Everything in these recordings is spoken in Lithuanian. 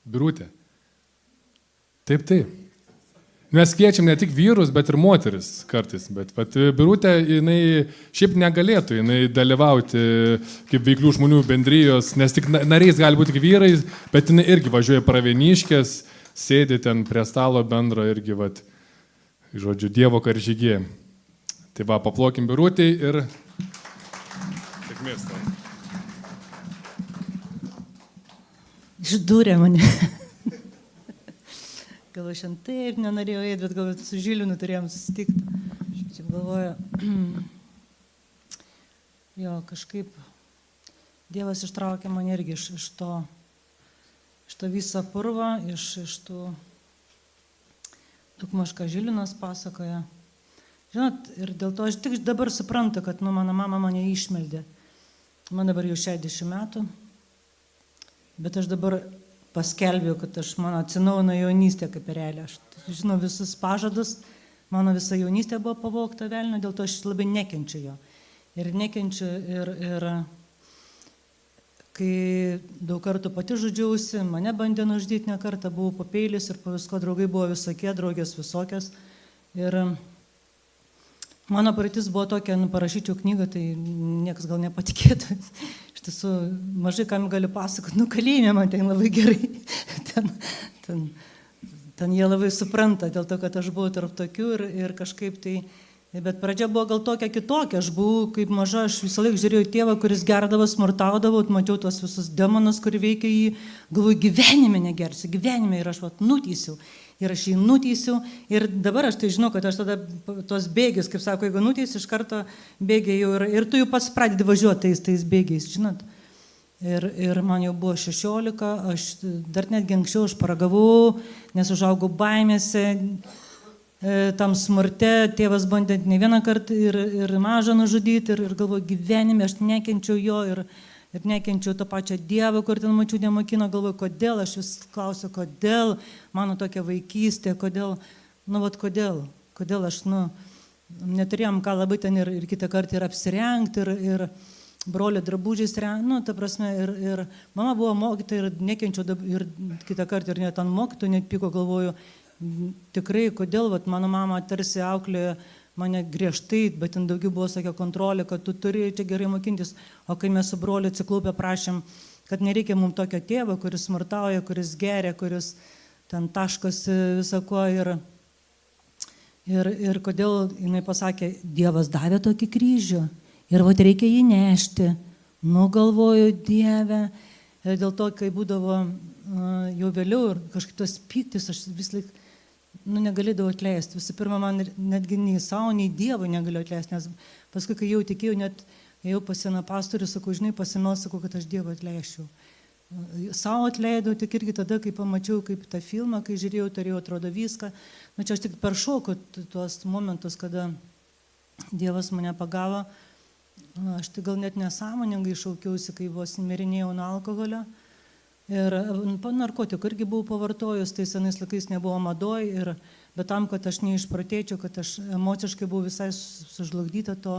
Birutė. Taip. Mes kviečiam ne tik vyrus, bet ir moteris kartais. Bet Birutė, jinai šiaip negalėtų, jinai dalyvauti kaip veiklių žmonių bendrijos, nes tik nariais gali būti tik vyrai, bet jinai irgi važiuoja pravieniškės, sėdi ten prie stalo bendro irgi, žodžiu, Dievo karžygė. Tai paplokim Birutei ir sėkmės tau. Išdūrė mane. Gal aš šiandien taip nenorėjau eiti, bet gal su Žiliumi turėjom susitikti. Čia galvoju, jo, kažkaip Dievas ištraukė mane irgi iš to viso purvo, iš tų daugmaž ką Žilinas pasakoja. Žinot, ir dėl to aš tik dabar suprantu, kad mano mama mane išmeldė. Man dabar jau 60 metų, bet aš dabar paskelbiau, kad mano atsinaujino jaunystė kaip erelė. Aš žinau visus pažadus, mano visa jaunystė buvo pavogta velnio, dėl to aš labai nekenčiu jo. Ir nekenčiu ir kai daug kartų pati žudžiausi, mane bandė nužudyti ne kartą, buvau po peilis ir po visko draugai buvo visokie, draugės visokios. Ir mano praeitis buvo tokia, parašyčiau knygą, tai niekas gal nepatikėtų. Iš tiesų, mažai kam galiu pasakoti, kalėjime man ten labai gerai. Ten jie labai supranta, dėl to, kad aš buvau tarp tokių ir kažkaip tai. Bet pradžia buvo gal tokia kitokia, aš buvau kaip maža, aš visą laiką žiūrėjau tėvą, kuris gerdavo, smurtaudavo, mačiau tuos visus demonus, kurie veikia jį, galvoju, gyvenime negersiu, gyvenime ir aš nuteisiu. Ir aš jį nuteisiu ir dabar aš tai žinau, kad aš tada tos bėgius, kaip sako, jeigu nuteisiu, iš karto bėgiai jau ir tu jau pats pradedi važiuoti tais bėgiais, žinot. Ir man jau buvo 16, aš dar netgi anksčiau aš paragavau, nes užaugau baimėse, tam smurte, tėvas bandė ne vieną kartą ir mažą nužudyti ir galvoju, gyvenime aš nekenčiau jo ir nekenčiau to pačio Dievo, kur ten mačiau nemokino, galvoju, kodėl, aš vis klausiu, kodėl mano tokia vaikystė, kodėl aš, neturėjom ką labai ten ir kitą kartą ir apsirengti, ir brolio drabužiais rengti, ta prasme, ir mama buvo mokytoja ir nekenčiau, ir kitą kartą ir net ant mokytojų net pyko, galvoju, tikrai, kodėl, mano mama tarsi auklėjo mane griežtai, bet ten daugiau buvo tokia kontrolė, kad tu turi čia gerai mokintis, o kai mes su broliu atsiklaupę prašėm, kad nereikia mums tokio tėvo, kuris smurtauja, kuris geria, kuris ten taškosi visako ir kodėl jinai pasakė, Dievas davė tokį kryžių ir reikia jį nešti. Galvoju, Dieve, ir dėl to, kai būdavo jau vėliau ir kažkaip tas pyktis, aš vis laik negalėdavau atleisti. Visų pirma, man netgi nei savo, nei Dievui negalėjau atleisti, nes paskui, kai jau tikėjau, net jau pas seną pastorių, sakau, žinai, pasimelst, sakau, kad aš Dievui atleisčiau. Savo atleidau tik irgi tada, kai pamačiau, kaip tą filmą, kai žiūrėjau, turėjau, atrodo viską. Čia aš tik peršoku tuos momentus, kada Dievas mane pagavo. Aš tai gal net nesąmoningai šaukiausi, kai vos mirinėjau nuo alkoholio. Ir narkotikų irgi buvau pavartojus, tai senais laikais nebuvo madoj, bet tam, kad aš neišprotėčiau, kad aš emociškai buvau visai sužlugdyta to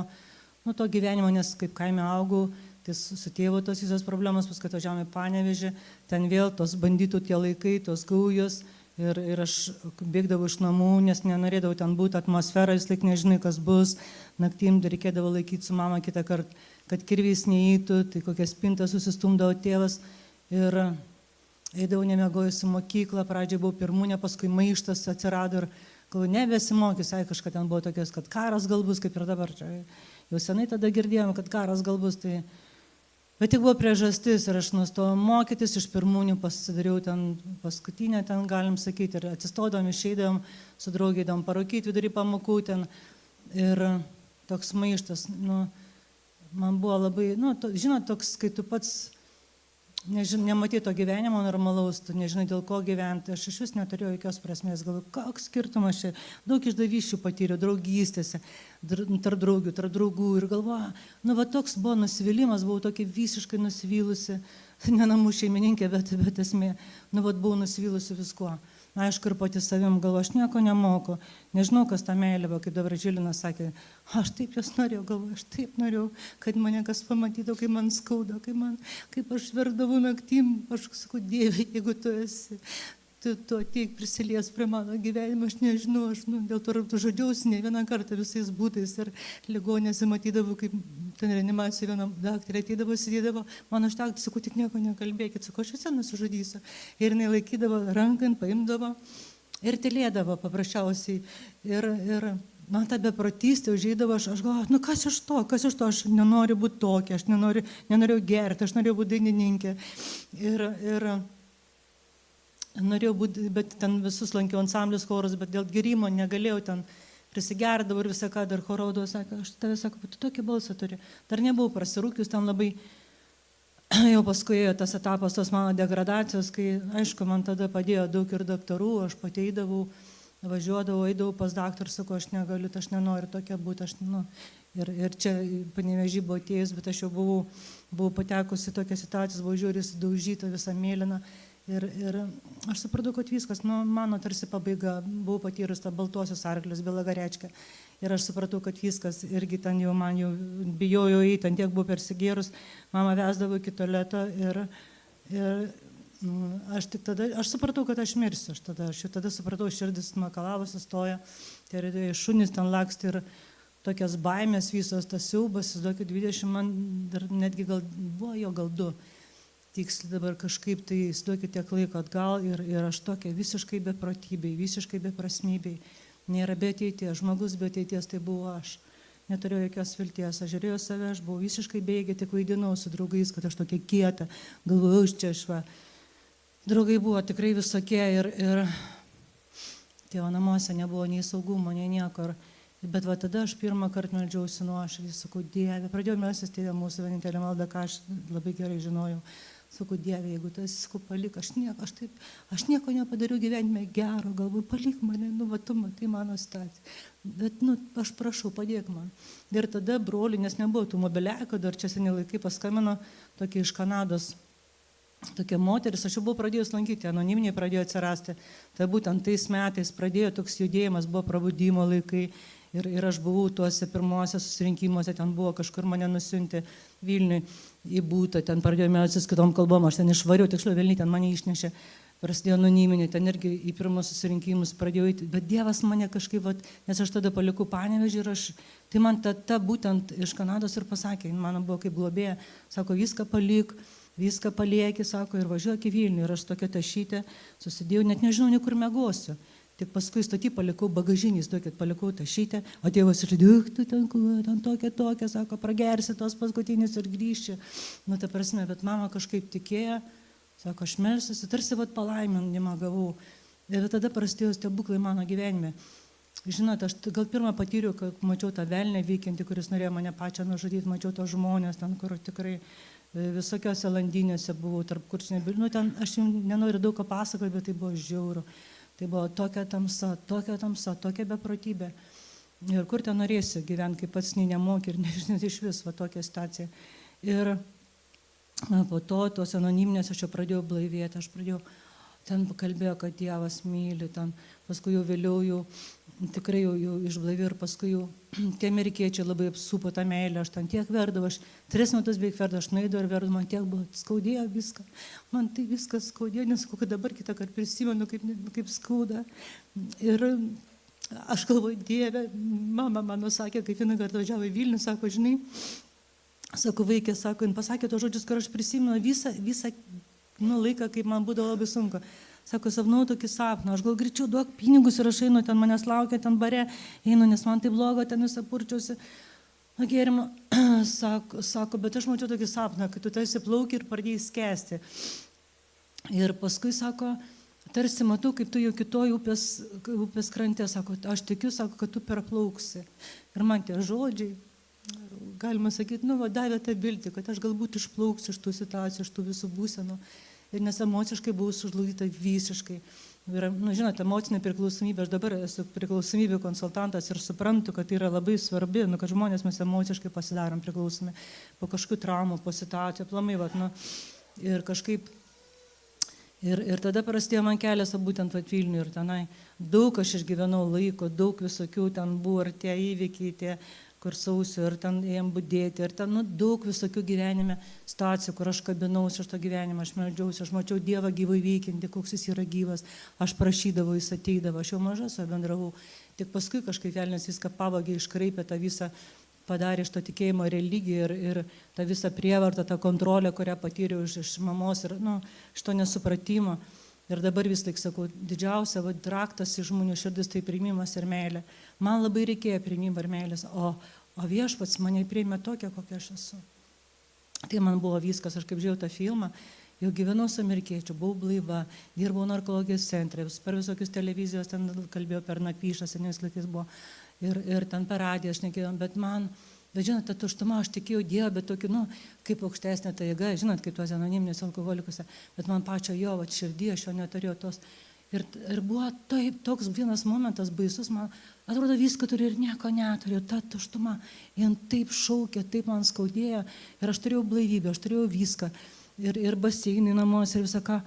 gyvenimo, nes kaip kaime augau, tai su tėvu tos visos problemos, paskui atvažiavome į Panevėžį, ten vėl tos bandytų tie laikai, tos gaujos, ir aš bėgdavau iš namų, nes nenorėdavau ten būti, atmosfera, vis laik nežinai, kas bus, naktim reikėdavo laikyti su mama kitą kartą, kad kirvys neįtų, tai kokią spintą susistumdavo tėvas. Ir eidavau nemiegojus į mokyklą, pradžiai buvau pirmūnė, paskui maištas atsirado ir galvoju, nebesimokysiu, kažką ten buvo tokios, kad karas gal bus, kaip ir dabar. Jau senai tada girdėjome, kad karas gal bus, tai... Bet tik buvo priežastis ir aš nustojau mokytis, iš pirmūnių pasidariau ten paskutinę, ten galim sakyti, ir atsistodom, išeidom, su draugėdom parūkyti vidury pamokų ten. Ir toks maištas, man buvo labai, žinot, toks, kai tu pats... Nematai to gyvenimo normalaus, tu nežinai dėl ko gyventi, aš iš vis neturėjau jokios prasmės, galvoju, koks skirtumas čia, daug išdavysčių patyriau, draugystėse, tarp draugių, tarp draugų ir galvoju, toks buvo nusivylimas, buvau tokia visiškai nusivylusi, ne namų šeimininkė, bet esmė, buvau nusivylusi viskuo. aišku, ir pati savim galvo, aš nieko nemoku, nežinau, kas ta meilė, va, kaip dabar Žilinas sakė, aš taip jos norėjau, galvo, aš taip norėjau, kad mane kas pamatytų, kai man skauda, kaip aš verdavau naktim, aš sakau, Dieve, jeigu tu esi, tu ateik prisilies prie mano gyvenimo, aš nežinau, aš dėl to žodžiausi ne vieną kartą visais būtais ir ligonėse matydavau, kaip ten reanimacijoje viena daktarė ateidavo, sėdėdavo, man užtektų, sakau, tik nieko nekalbėkit, sakau, aš visą nusižudysiu. Ir jinai laikydavo ranką, paimdavo ir tylėdavo paprasčiausiai. Ir man ta beprotystė užeidavo, aš galvoju, kas iš to, aš nenoriu būti tokia, aš nenorėjau gerti, aš norėjau būti dainininkė. Ir norėjau būti, bet ten visus lankiau ansamblis chorus, bet dėl gerimo negalėjau ten prisigerdavau ir visą ką dar choraudavau, sakė, aš tave sakau, tu tokį balsą turi. Dar nebuvau prasirūkius, ten labai, jau paskui ėjo tas etapas tos mano degradacijos, kai, aišku, man tada padėjo daug ir daktarų, aš pati eidavau, važiuodavau, eidavau pas daktarą, sakau, aš negaliu, aš nenoriu tokia būti, ir čia Panevėžy buvo atėjus, bet aš jau buvau patekusi tokią situaciją, buvau žiūrėjus sudaužyta visą mėlyną. Ir aš supratau, kad viskas, mano tarsi pabaiga, buvau patyrus tą baltuosius arklius, Belagarečikę. Ir aš supratau, kad viskas, irgi ten jau man jau bijojau eiti, ten tiek buvau persigėrus, mama vesdavo iki tualeto ir aš supratau, kad aš mirsiu. Aš tada supratau, širdis makalavosi stoja, tie šunys ten laksti ir tokias baimės visos, tas siaubas, įsivaizduokit, 20 man dar netgi gal 2. Tiksliai dabar kažkaip tai įsivaizduokit tiek laiko atgal ir aš tokia visiškai beprotybei, visiškai beprasmybei. Nėra be ateities, žmogus be ateities tai buvo aš. Neturėjau jokios vilties, aš žiūrėjau save, aš buvau visiškai bejėgė, tik vaidinau su draugais, kad aš tokia kieta, galvojau, čia šva. Draugai buvo tikrai visokie ir tėvo namuose nebuvo nei saugumo, nei nieko. Bet va tada aš pirmą kartą meldžiausi nuoširdžiai, sakau, Dieve, pradėjau melstis, tėvė mūsų vienintelė malda, ką aš labai gerai žinojau. Sakau, Dieve, jeigu tu esi, sakau, palik, aš nieko nepadariau gyvenime gero, galbūt palik mane, tu matai mano situaciją. Bet, aš prašau, padėk man. Ir tada broliui, nes nebuvo tų mobiliakų, dar čia seniai laikai paskambino, tokia iš Kanados, tokia moteris, aš jau buvau pradėjus lankyti, anoniminiai pradėjo atsirasti. Tai būtent tais metais pradėjo toks judėjimas, buvo prabudimo laikai. Ir aš buvau tuose pirmosiuose susirinkimuose, ten buvo kažkur mane nusiuntė Vilniui į būtą, ten pradėjo melstis kitom kalbom, aš ten išvariau, tiksliau Vilniui ten mane išnešė, prasidėjo anoniminiai, ten irgi į pirmus susirinkimus pradėjau eiti, bet Dievas mane kažkaip, nes aš tada palikau Panevėžį ir tai man ta būtent iš Kanados ir pasakė, mano buvo kaip globėja, sako, viską palik, viską palieki, sako, ir važiuok į Vilnių, ir aš tokia tašytė, susidėjau, net nežinau, niekur mėgosiu. Tik paskui stotį palikau bagažinį, palikau tašytę, o tėvas išdėk, tu ten tokia, sako, pragersi tos paskutinius ir grįši. Ta prasme, bet mama kažkaip tikėjo, sako, aš melsiuosi, tarsi palaiminimą gavau. Ir tada prasidėjo stebuklai mano gyvenime. Žinot, aš gal pirmą patyriau, kad mačiau tą velnę veikiantį, kuris norėjo mane pačią nužudyti, mačiau tos žmonės, ten, kur tikrai visokiose landinėse buvau, tarp kurčinių bilių. Ten aš nenoriu daug ką pasakoti, bet tai buvo žiauru. Tai buvo tokia tamsa, tokia beprotybė. Ir kur ten norėsi gyventi, kaip pats nei nemoki ir nežinai iš vis, tokia situacija. Ir po tos anoniminės aš jau pradėjau blaivėti, aš pradėjau, ten kalbėjo, kad Dievas myli, ten paskui jau vėliau jau tikrai jau išblaivėjau ir paskui jau tie amerikiečiai labai apsupo tą meilę, aš ten tiek verdavau, aš 3 metus beveik verdavau, aš nueidavau ir verdavau, man tiek buvo, skaudėjo viską, man tai viskas skaudėjo, nesakau, kad dabar kitą kartą prisimenu, kaip skauda. Ir aš galvoju, Dieve, mama mano sakė, kaip vieną kartą važiavo į Vilnių, sako, žinai, sako, vaikė, sako, jin pasakė tos žodžius, kur aš prisimenu visą laiką, kaip man būdavo labai sunku. Sako, sapnau tokį sapną, aš gal greičiau duok pinigus ir aš einu, ten manęs laukia, ten bare, einu, nes man tai bloga, ten visą purčiausi. Gėrimą, sako, bet aš mačiau tokį sapną, kad tu tarsi plauki ir pradėjai skęsti. Ir paskui, sako, tarsi matau, kaip tu jau kitoj upės krante, sako, aš tikiu, sako, kad tu perplauksi. Ir man tie žodžiai, galima sakyti, davė tą viltį, kad aš galbūt išplauksiu iš tų situacijų, iš tų visų būsenų. Ir nes emociškai buvau sužlugdyta visiškai. Ir, žinote, emocinė priklausomybė, aš dabar esu priklausomybių konsultantas ir suprantu, kad tai yra labai svarbi, kad žmonės mes emociškai pasidarom priklausomi po kažkokių traumų, po situacijų, aplamai, ir kažkaip. Ir tada prasidėjo man kelias, būtent Vilniuje, ir tenai daug aš išgyvenau laiko, daug visokių ten buvo, ir tie įvykiai, tie, kur sausio, ir ten ėjom budėti, ir ten daug visokių gyvenime situacijų, kur aš kabinausi iš to gyvenimo, aš meldžiausi, aš mačiau Dievą gyvai veikiantį, koks jis yra gyvas, aš prašydavau, jis ateidavo, aš jau maža su juo bendravau, tik paskui kažkaip velnias viską pavagė, iškraipė tą visą, padarė iš to tikėjimo religiją ir tą visą prievartą, tą kontrolę, kurią patyriau iš mamos ir iš to nesupratimo. Ir dabar vis laik sakau, didžiausia raktas į žmonių širdis tai priimimas ir meilė. Man labai reikėjo priimimo ir meilės, o Viešpats mane priėmė tokią, kokia aš esu. Tai man buvo viskas, aš kaip žiūrėjau tą filmą, jau gyvenau su amerikiečiu, buvau blaiva, dirbau narkologijos centre, per visokius televizijos ten kalbėjau per Napyšą, seniais laikais buvo. Ir ten per radiją aš nekėjau, bet žinot, ta tuštuma, aš tikėjau Dievą, bet tokį, kaip aukštesnė ta jėga, žinot, kaip tuose anoniminėse alkoholikuose, bet man pačio jo, širdį, aš jo neturėjau tos. Ir buvo toks vienas momentas baisus, man atrodo viską turiu ir nieko neturiu, ta tuštuma, jin taip šaukė, taip man skaudėjo, ir aš turėjau blaivybę, aš turėjau viską, ir baseinai namuose, ir visą ką,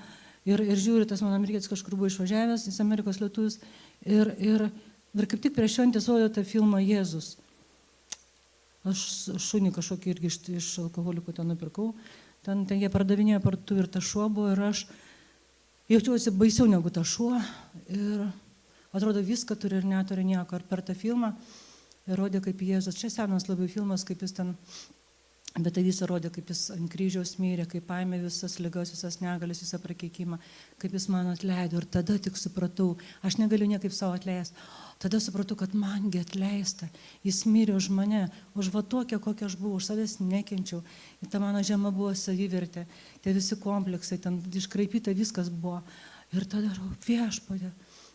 ir žiūri, tas mano amerikietis kažkur buvo išvažiavęs, jis Amerikos lietuvis, ir kaip tik prieš šventės rodė tą filmą Jėzus. Aš šunį kažkokį irgi iš alkoholikų ten nupirkau, ten jie pardavinėjo parduotuvėje ir ta šuo buvo, ir aš jaučiuosi baisiau negu ta šuo, ir atrodo viską turi ir neturi nieko. Ir per tą filmą rodė kaip Jėzus, čia senas labai filmas, kaip jis ten, bet tai visą rodė, kaip jis ant kryžiaus mirė, kaip paėmė visas ligas, visas negalės, visą prakeikimą, kaip jis man atleido. Ir tada tik supratau, aš negaliu niekaip savo atleisti. Tada supratau, kad mangi atleista, jis mirė už mane, už va tokią, kokią aš buvau, už savęs nekenčiau. Ir ta mano žema buvo savivertė, tie visi kompleksai, ten iškraipyta viskas buvo. Ir tada Viešpatie.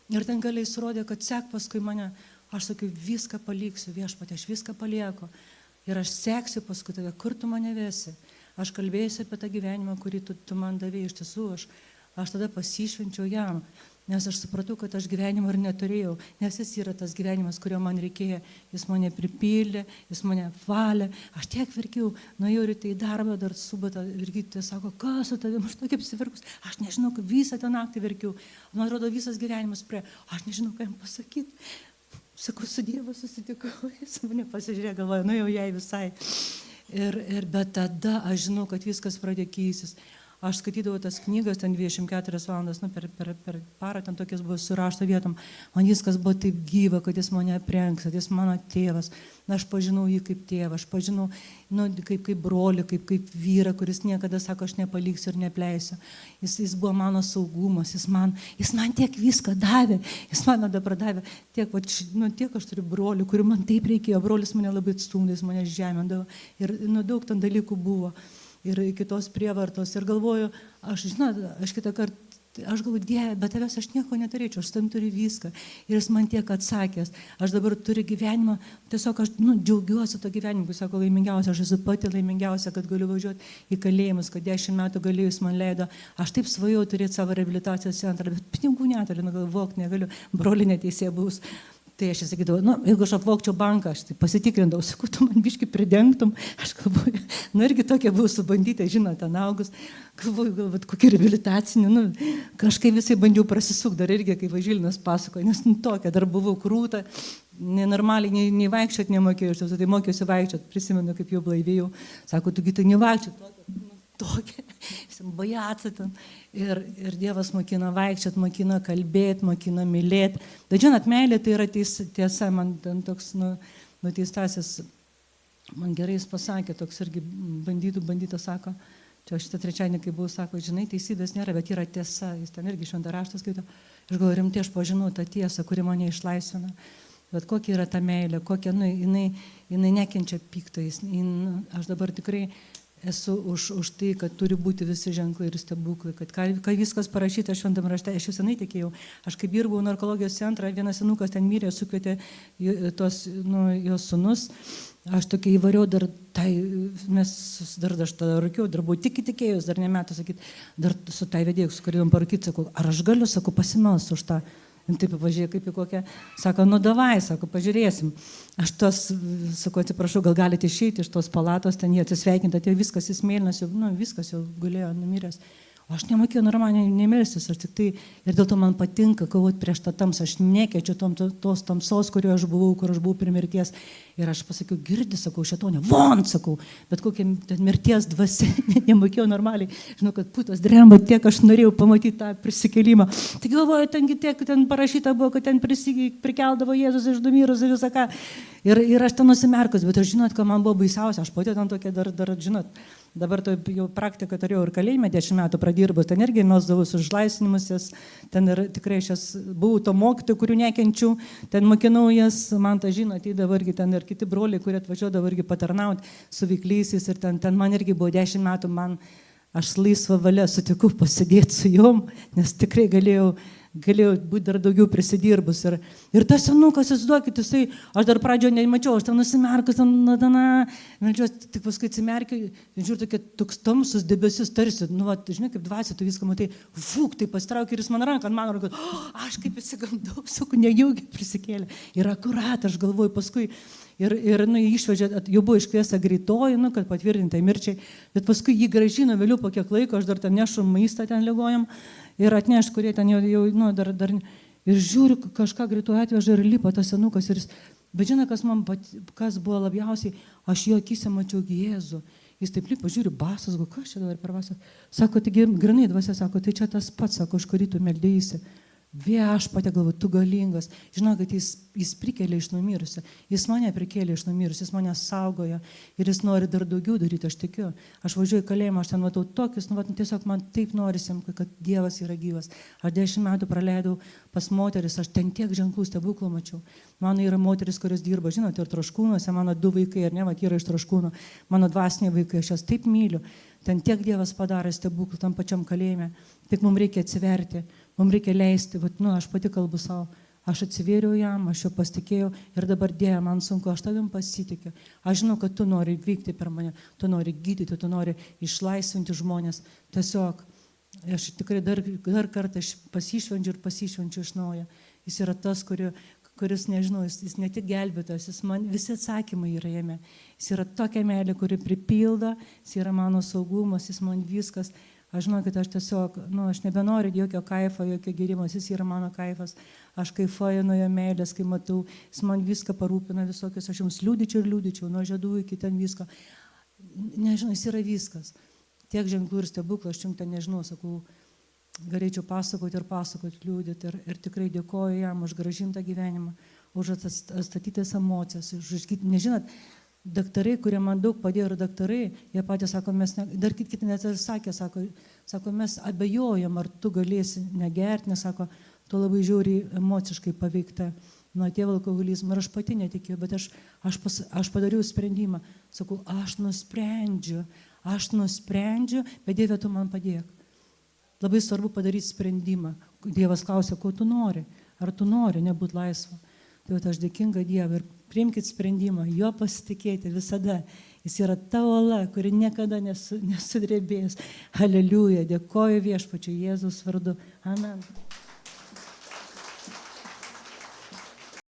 Ir ten galiai surodė, kad sek paskui mane. Aš sakiau, viską paliksiu, Viešpatie, aš viską palieku. Ir aš seksiu paskui tave, kur tu mane vesi. Aš kalbėsiu apie tą gyvenimą, kurį tu man davėjai, iš tiesų. Aš tada pasišvenčiau jam. Nes aš supratau, kad aš gyvenimo ir neturėjau, nes jis yra tas gyvenimas, kurio man reikėjo, jis mane pripildė, jis mane valė, aš tiek verkiau, nuėjau ryte į darbą, dar subatą irgi sako, kas su tavim, aš tokia apsiverkus, aš nežinau, kaip visą tą naktį verkiau, man atrodo visas gyvenimas aš nežinau, ką jam pasakyti, sakau, su Dievu susitikau, jis mane pasižiūrėjo, galvoju, jau jai visai, bet tada aš žinau, kad viskas pradėjo keistis. Aš skaitydavau tas knygas, ten 24 valandas, per parą, ten tokias buvo surašto vietom. Man viskas buvo taip gyva, kad jis mane aprengs, kad jis mano tėvas. Aš pažinau jį kaip tėvą, aš pažinau kaip brolį, kaip vyrą, kuris niekada sako, aš nepaliksiu ir nepleisiu. Jis buvo mano saugumas, jis man tiek viską davė, jis man dabar davė. Tiek aš turiu brolių, kurių man taip reikėjo, brolis mane labai atstumdė, jis mane žemindavo ir daug ten dalykų buvo. Ir kitos prievartos. Ir galvoju, aš kitą kartą, aš galvoju, Dieve, bet tavęs aš nieko neturėčiau, aš tam turiu viską. Ir jis man tiek atsakęs, aš dabar turiu gyvenimą, tiesiog aš džiaugiuosi to gyvenimu, kai sako laimingiausia, aš esu pati laimingiausia, kad galiu važiuoti į kalėjimus, kad 10 metų galėjus man leido. Aš taip svajau turėti savo reabilitacijos centrą, bet pinigų neturiu, galvok, negaliu, broli neteisė bus. Tai aš sakydavau, jeigu aš apvogčiau banką, aš tai pasitikrindavau, sakau, tu man biškį pridengtum, aš galvoju, irgi tokia buvau subandyta, žinot, ten augus, galvoju, kokį reabilitacinį, kažkaip visai bandžiau prasisukti, dar irgi, kai Važilinas pasakoja, nes tokia, dar buvau krūta, nenormaliai, nei vaikščiot nemokėjau, aš tai mokiausi vaikščiot, prisimenu, kaip jau blaivėjau, sako, tugi tai nevaikščiot, tokia, bajatsa ten. Ir Dievas mokina vaikščiot, mokina kalbėti, mokina mylėti. Bet žinot, meilė tai yra tiesa, man ten toks nuteistasis, man gerai jis pasakė, toks irgi bandytas sako, čia šitą trečiadienį, kai buvau, sako, žinai, teisybės nėra, bet yra tiesa, jis ten irgi šventą raštą skaito. Aš galvoju, rimtai, aš pažinau tą tiesą, kuri mane išlaisvina. Bet kokia yra ta meilė, kokia, jinai nekenčia piktais. Aš dabar tikrai esu už tai, kad turi būti visi ženklai ir stebuklai, kad kai viskas parašyta šventame rašte, aš jau senai tikėjau. Aš kaip dirbau narkologijos centrą, vienas senukas ten mirė, sukvietė jos sūnus. Aš tokia įvariau dar, aš tada rūkiau, dar buvau tik įtikėjus, dar nemetų sakyti, dar su tai vedėjų, su kuriuom parūkyti, sakau, ar aš galiu, sakau, pasimelsti už tą. Taip, pažiūrėjau, kaip į kokią, sako, davai, sako, pažiūrėsim. Aš sakau, atsiprašau, gal galite išeiti iš tos palatos, ten jie atsisveikinti, atėjo viskas, jis mėlynas, viskas jau gulėjo numiręs. Aš nemokėjau normaliai nemelstis, aš tik tai ir dėl to man patinka kovoti prieš tą tamsą, aš nekeičiu tos tamsos, kur aš buvau prie mirties. Ir aš pasakiau, girdi, sakau, šėtonė, von, sakau, bet kokia ten mirties dvasia, nemokėjau normaliai. Žinau, kad putos dremba tiek, aš norėjau pamatyti tą prisikelimą. Tai galvoju, ten parašyta buvo, kad ten prikeldavo Jėzus iš numirus ir visą ką. Ir aš ten nusimerkus, bet aš žinot, ką man buvo baisiausia, aš pati ten tokia dar žinot, dabar to jau praktiką turėjau ir kalėjime 10 metų pradirbus, ten irgi melsdavus už laisvinimus, ten ir tikrai aš buvau to mokytojų, kurių nekenčiu, ten mokinau jas, man tą žino, ateidavo irgi ten ir kiti broliai, kurie atvažiuodavo irgi patarnauti su veiklysiais ir ten man irgi buvo 10 metų, aš laisvą valią sutikau pasidėti su jom, nes tikrai galėjau būti dar daugiau prisidirbus. Ir tas senukas, įsivaizduokit, aš dar pradžioje nemačiau, aš ten nusimerkus, tik paskui atsimerkiu, žiūrėjau, toks tamsus debesis tarsi, žinai, kaip dvasia, tu viską matai, tai pasitraukė ir jis man ranką, man ranką, aš kaip įsigandau, sakau, nejaugi prisikėlė. Ir akurat, aš galvoju, paskui ir išvežė, jau buvo iškviesta greitoji, kad patvirtintai mirčiai, bet paskui jį grąžino vėliau po kiek laiko, aš dar ten nešu maistą ten ligojam ir atneš, kurie ten jau dar ir žiūriu, kažką greitoji atveža ir lipa tas senukas. Bet žinai, kas buvo labiausiai, aš jo akise mačiau Jėzų. Jis taip lipa, žiūri, basas, kas čia dabar per basas. Sako, taigi granai dvasia, sako, tai čia tas pats, sako, už kurį tu meldėjaisi. Viešpatie, galvoju, tu galingas. Žinau, kad jis prikėlė iš numirusių. Jis mane prikėlė iš numirusių, jis mane saugojo ir jis nori dar daugiau daryti, aš tikiu. Aš važiuoju į kalėjimą, aš ten matau tokius, tiesiog man taip norisi, kad Dievas yra gyvas. Aš 10 metų praleidau pas moteris, aš ten tiek ženklų stebuklų mačiau. Mano yra moteris, kurios dirba, žinote, ir Troškūnuose, mano 2 vaikai, ar ne, yra iš Troškūnų, mano dvasiniai vaikai, aš jas taip myliu. Ten tiek Dievas padarė stebuklų tam pačiam kalėjime, tik mums reikia atsiverti. Mums reikia leisti, aš pati kalbu savo, aš atsivėriau jam, aš jo pasitikėjau ir dabar Dieve, man sunku, aš tavim pasitikiu. Aš žinau, kad tu nori vykti per mane, tu nori gydyti, tu nori išlaisvinti žmonės. Tiesiog, aš tikrai dar kartą pasišvenčiu ir pasišvenčiu iš naujo. Jis yra tas, kuris, nežinau, jis ne tik gelbėtas, visi atsakymai yra jame. Jis yra tokia meilė, kuri pripildo, jis yra mano saugumas, jis man viskas. Aš žinau, kad aš tiesiog, aš nebenoriu jokio kaifo, jokio gėrimos, jis yra mano kaifas. Aš kaifuoju nuo jo meilės, kai matau, jis man viską parūpina visokius, aš jums liūdyčiau, nuo žiedų iki ten visko. Nežinau, jis yra viskas. Tiek ženklų ir stebuklų, aš jums ten nežinau, sakau, galėčiau pasakoti, liūdyti ir tikrai dėkoju jam už gražintą gyvenimą, už atstatytas emocijas, nežinot, daktarai, kurie man daug padėjo ir daktarai, jie patys sako, dar kiti net ir sakė, sako, mes abejojam, ar tu galėsi negerti, nes sako, tu labai žiauriai emociškai paveikta nuo tėvo alkoholizmo ir aš pati netikėjau, bet aš padariau sprendimą, sakau, aš nusprendžiu, bet Dieve, tu man padėk. Labai svarbu padaryti sprendimą. Dievas klausia, ko tu nori, ar tu nori nebūti laisva. Tai aš dėkinga Dievui ir priimkit sprendimą, jo pasitikėti visada. Jis yra ta uola, kuri niekada nesudrebės. Aleliuja, dėkoju Viešpačiui Jėzaus vardu. Amen.